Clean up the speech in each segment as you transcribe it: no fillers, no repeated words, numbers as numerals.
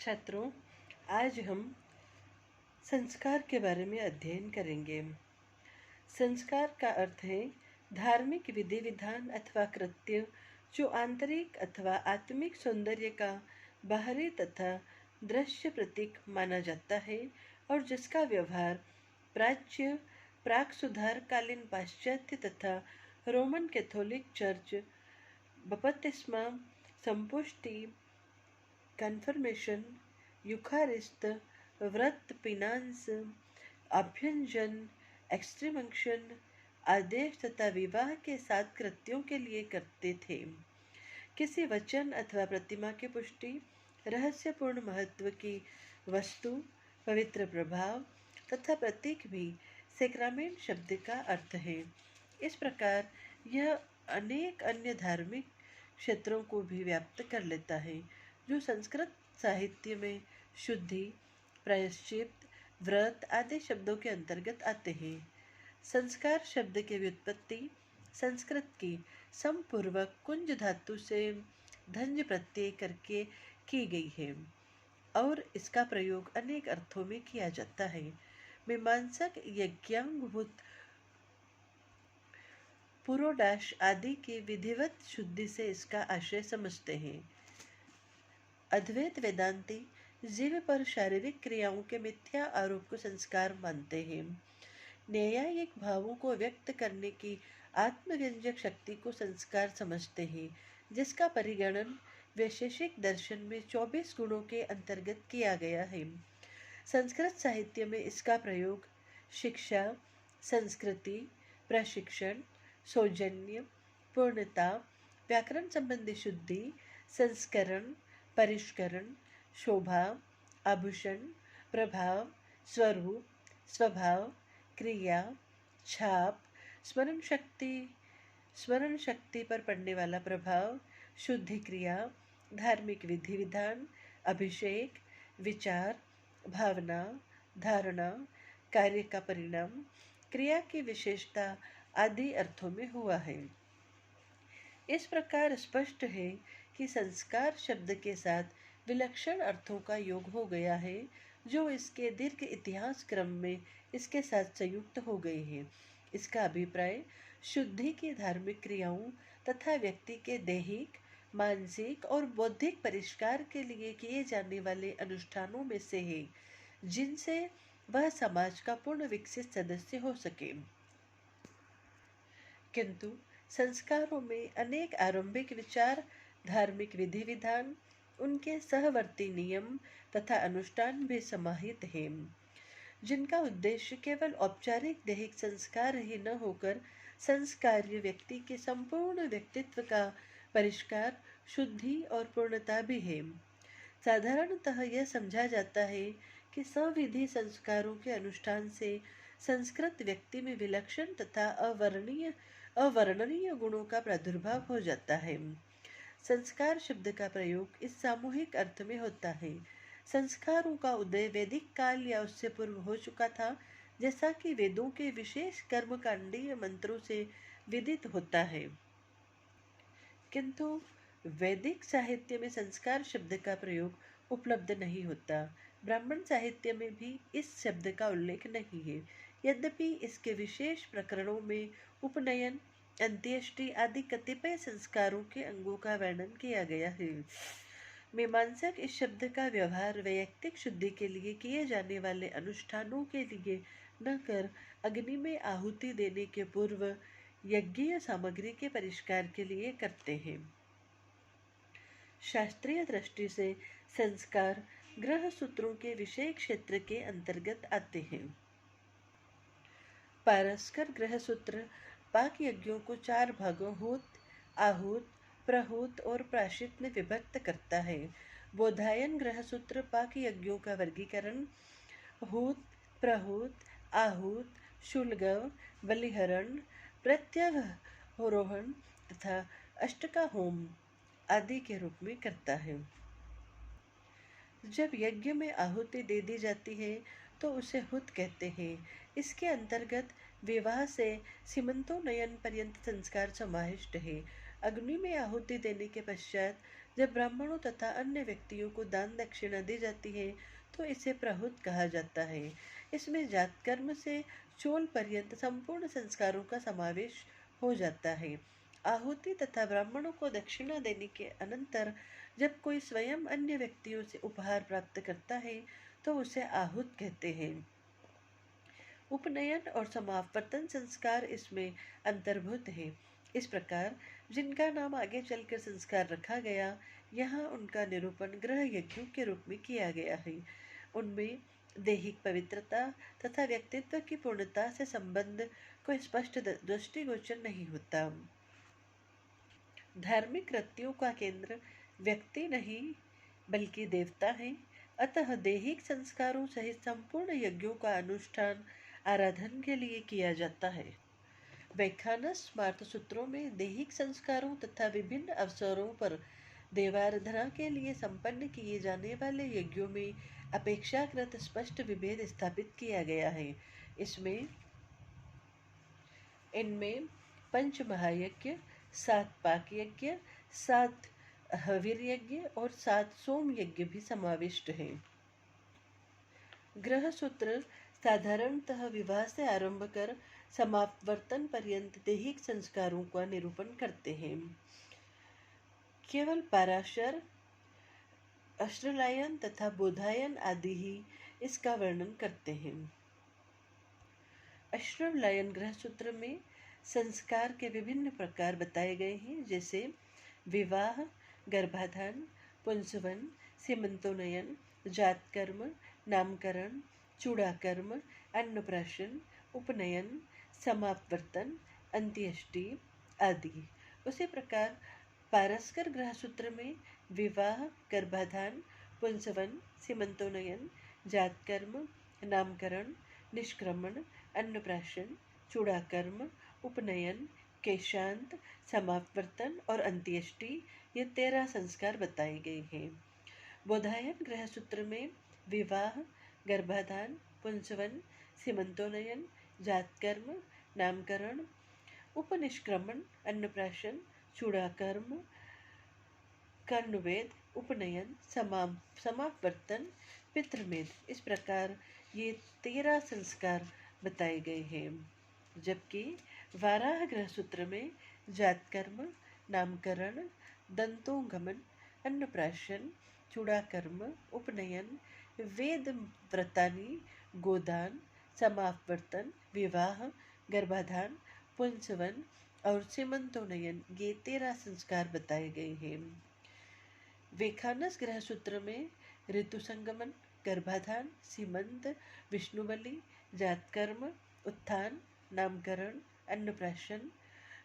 छात्रों, आज हम संस्कार के बारे में अध्ययन करेंगे। संस्कार का अर्थ है धार्मिक विधि विधान अथवा कृत्य जो आंतरिक अथवा आत्मिक सौंदर्य का बाहरी तथा दृश्य प्रतीक माना जाता है और जिसका व्यवहार प्राच्य प्राक सुधार कालीन पाश्चात्य तथा रोमन कैथोलिक चर्च बपतिस्मा संपुष्टि कन्फर्मेशन यूखारिस्त व्रत पिनांस अभ्यंजन एक्सट्रीमंक्शन आदेश तथा विवाह के 7 कृत्यों के लिए करते थे। किसी वचन अथवा प्रतिमा की पुष्टि रहस्यपूर्ण महत्व की वस्तु पवित्र प्रभाव तथा प्रतीक भी सैक्रामेंट शब्द का अर्थ है। इस प्रकार यह अनेक अन्य धार्मिक क्षेत्रों को भी व्याप्त कर लेता है जो संस्कृत साहित्य में शुद्धि प्रायश्चित व्रत आदि शब्दों के अंतर्गत आते हैं। संस्कार शब्द की व्युत्पत्ति संस्कृत की समपूर्वक कुंज धातु से धन्य प्रत्यय करके की गई है और इसका प्रयोग अनेक अर्थों में किया जाता है। मीमांसक यज्ञांगभूत पुरोडाश आदि की विधिवत शुद्धि से इसका आशय समझते हैं। अद्वैत वेदांती जीव पर शारीरिक क्रियाओं के मिथ्या आरोप को संस्कार मानते हैं। न्यायिक भावों को व्यक्त करने की आत्मव्यंजक शक्ति को संस्कार समझते हैं, जिसका परिगणन वैशेषिक दर्शन में 24 गुणों के अंतर्गत किया गया है। संस्कृत साहित्य में इसका प्रयोग शिक्षा संस्कृति प्रशिक्षण सौजन्य पूर्णता व्याकरण संबंधी शुद्धि संस्करण परिष्करण शोभा आभूषण प्रभाव स्वरूप स्वभाव क्रिया छाप स्मरण शक्ति पर पड़ने वाला प्रभाव शुद्धि क्रिया धार्मिक विधि विधान अभिषेक विचार भावना धारणा कार्य का परिणाम क्रिया की विशेषता आदि अर्थों में हुआ है। इस प्रकार स्पष्ट है कि संस्कार शब्द के साथ विलक्षण अर्थों का योग हो गया है जो इसके दीर्घ इतिहास क्रम में इसके साथ संयुक्त हो गए हैं। इसका अभिप्राय शुद्धि की धार्मिक क्रियाओं तथा व्यक्ति के दैहिक मानसिक और बौद्धिक परिष्कार के लिए किए जाने वाले अनुष्ठानों में से है जिनसे वह समाज का पूर्ण विकसित सदस्य हो सके। किंतु संस्कारों में अनेक आरंभिक विचार धार्मिक विधि विधान उनके सहवर्ती नियम तथा अनुष्ठान भी समाहित हैं, जिनका उद्देश्य केवल औपचारिक दैहिक संस्कार ही न होकर संस्कार्य व्यक्ति के संपूर्ण व्यक्तित्व का परिष्कार शुद्धि और पूर्णता भी है। साधारणतः यह समझा जाता है कि सविधि संस्कारों के अनुष्ठान से संस्कृत व्यक्ति में विलक्षण तथा अवर्णनीय गुणों का प्रादुर्भाव हो जाता है। संस्कार शब्द का प्रयोग इस सामूहिक अर्थ में होता है। संस्कारों का उदय वैदिक काल या उससे पूर्व हो चुका था, जैसा कि वेदों के विशेष कर्मकांडीय मंत्रों से विदित होता है। किंतु वैदिक साहित्य में संस्कार शब्द का प्रयोग उपलब्ध नहीं होता। ब्राह्मण साहित्य में भी इस शब्द का उल्लेख नहीं है, यद्यपि इसके विशेष प्रकरणों में उपनयन अंत्येष्टि आदि कतिपय संस्कारों के अंगों का वर्णन किया गया है। मीमांसक इस शब्द का व्यवहार वैयक्तिक शुद्धि के लिए किए जाने वाले अनुष्ठानों के लिए न कर अग्नि में आहुति देने के पूर्व यज्ञीय सामग्री के परिष्कार के लिए करते हैं। शास्त्रीय दृष्टि से संस्कार ग्रह सूत्रों के विषय क्षेत्र के अंतर्गत आते हैं। पारस्कर ग्रह सूत्र पाक यज्ञों को 4 भागों हूत आहूत प्रहूत और प्राशित में विभक्त करता है। बोधायन ग्रह सूत्र पाक यज्ञों का वर्गीकरण हूत प्रहूत आहूत शुलगव बलिहरण प्रत्यवरोहण तथा अष्टका होम आदि के रूप में करता है। जब यज्ञ में आहुति दे दी जाती है तो उसे हुत कहते हैं। इसके अंतर्गत विवाह से सीमंतोन्नयन पर्यंत संस्कार समाविष्ट है। अग्नि में आहुति देने के पश्चात जब ब्राह्मणों तथा अन्य व्यक्तियों को दान दक्षिणा दी जाती है तो इसे प्रहुत कहा जाता है। इसमें जात कर्म से चोल पर्यंत संपूर्ण संस्कारों का समावेश हो जाता है। आहुति तथा ब्राह्मणों को दक्षिणा देने के अनंतर जब कोई स्वयं अन्य व्यक्तियों से उपहार प्राप्त करता है तो उसे आहुत कहते हैं। उपनयन और समावर्तन संस्कार इसमें अंतर्भुत है। इस प्रकार जिनका नाम आगे चलकर संस्कार रखा गया, यहाँ उनका निरूपण गृह यज्ञों के रूप में किया गया है। उनमें दैहिक पवित्रता तथा व्यक्तित्व की पूर्णता से संबंध कोई स्पष्ट दृष्टिगोचर नहीं होता। धार्मिक कृत्यों का केंद्र व्यक्ति नहीं बल्कि देवता है। अतः दैहिक संस्कारों सहित संपूर्ण यज्ञों का अनुष्ठान आराधन के लिए किया जाता है। व्याख्यानस स्मार्त सूत्रों में दैहिक संस्कारों तथा विभिन्न अवसरों पर देवाराधना के लिए संपन्न किए जाने वाले यज्ञों में अपेक्षाकृत स्पष्ट विभेद स्थापित किया गया है। इनमें पंच महायज्ञ, 7 पाक यज्ञ, 7 हविर यज्ञ और 7 सोम यज्ञ भी समाविष्ट हैं। ग्रह सूत्र साधारणतः विवाह से आरंभ कर समावर्तन पर्यंत दैहिक संस्कारों का निरूपण करते हैं। केवल पराशर, अश्रलायन तथा बोधायन आदि ही इसका वर्णन करते हैं। अश्रलायन ग्रह सूत्र में संस्कार के विभिन्न प्रकार बताए गए हैं, जैसे विवाह, गर्भाधान, पुंसवन, सीमंतोन्नयन, जातकर्म, नामकरण, चूड़ाकर्म, अन्नप्राशन, उपनयन, समावर्तन, अंत्येष्टि आदि। उसी प्रकार पारस्कर ग्रह सूत्र में विवाह, गर्भाधान, पुंसवन, सीमंतोन्नयन, जातकर्म, नामकरण, निष्क्रमण, अन्नप्राशन, चूड़ाकर्म, उपनयन, केशांत, समावर्तन और अंत्येष्टि ये 13 संस्कार बताए गए हैं। बोधायन ग्रह सूत्र में विवाह, गर्भाधान, पुंसवन, सीमंतोन्नयन, जातकर्म, नामकरण, उपनिष्क्रमण, अन्नप्राशन, चूड़ाकर्म, कर्णवेद, उपनयन, समावर्तन, पितृमेध इस प्रकार ये 13 संस्कार बताए गए हैं। जबकि वाराह ग्रह सूत्र में जातकर्म, नामकरण, दंतोंगमन, अन्नप्राशन, चूड़ाकर्म, उपनयन, वेद व्रतानी, गोदान, समावर्तन, विवाह, गर्भाधान, पुंसवन और सीमंतोन्नयन ये 13 संस्कार बताए गए हैं। वेखानस ग्रह सूत्र में ऋतु संगमन, गर्भाधान, सीमंत, विष्णुबलि, जातकर्म, उत्थान, नामकरण, अन्नप्राशन,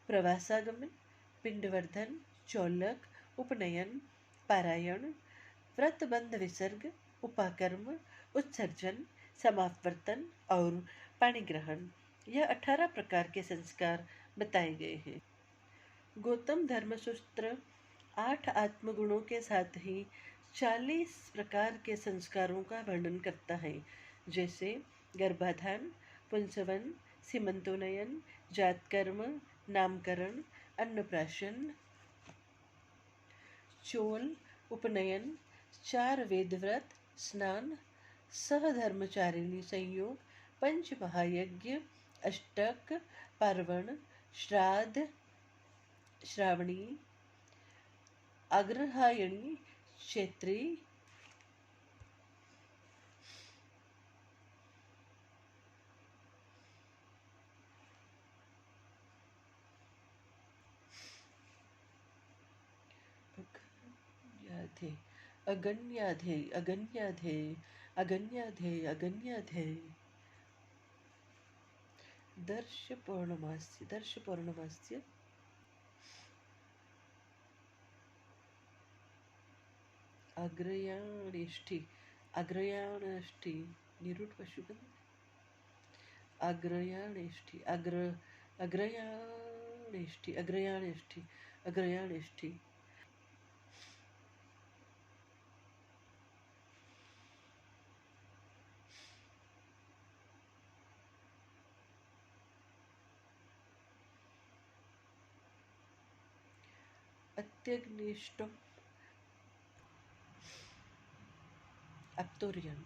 प्रवासागमन, पिंडवर्धन, चौलक, उपनयन, पारायण, व्रतबंध विसर्ग, उपाकर्म, उत्सर्जन, समावर्तन और पाणिग्रहण यह 18 प्रकार के संस्कार बताए गए हैं। गौतम धर्मसूत्र 8 आत्मगुणों के साथ ही 40 प्रकार के संस्कारों का वर्णन करता है, जैसे गर्भाधान, पुंसवन, सीमंतोन्नयन, जातकर्म, नामकरण, अन्नप्राशन, चोल, उपनयन, 4 वेदव्रत, स्नान, सहधर्मचारिणी संयोग, पंच महायज्ञ, अष्टक, पार्वण, श्राद्ध, श्रावणी, अग्रहायणी, क्षेत्री, अगन्याधे, अगन्याधे, अगन्याधे, अगन्याधे, दर्श पौर्णमास्य, दर्श पौर्णमास्य, अग्रयाणेष्ठि, अग्रयाणेष्ठि, निरुट पशुपति, अग्रयाणेष्ठि, अग्रयाणेष्ठि, अग्रयाणेष्ठि, अग्रयाणेष्ठि, अत्यग्निष्टम, अब तो रियन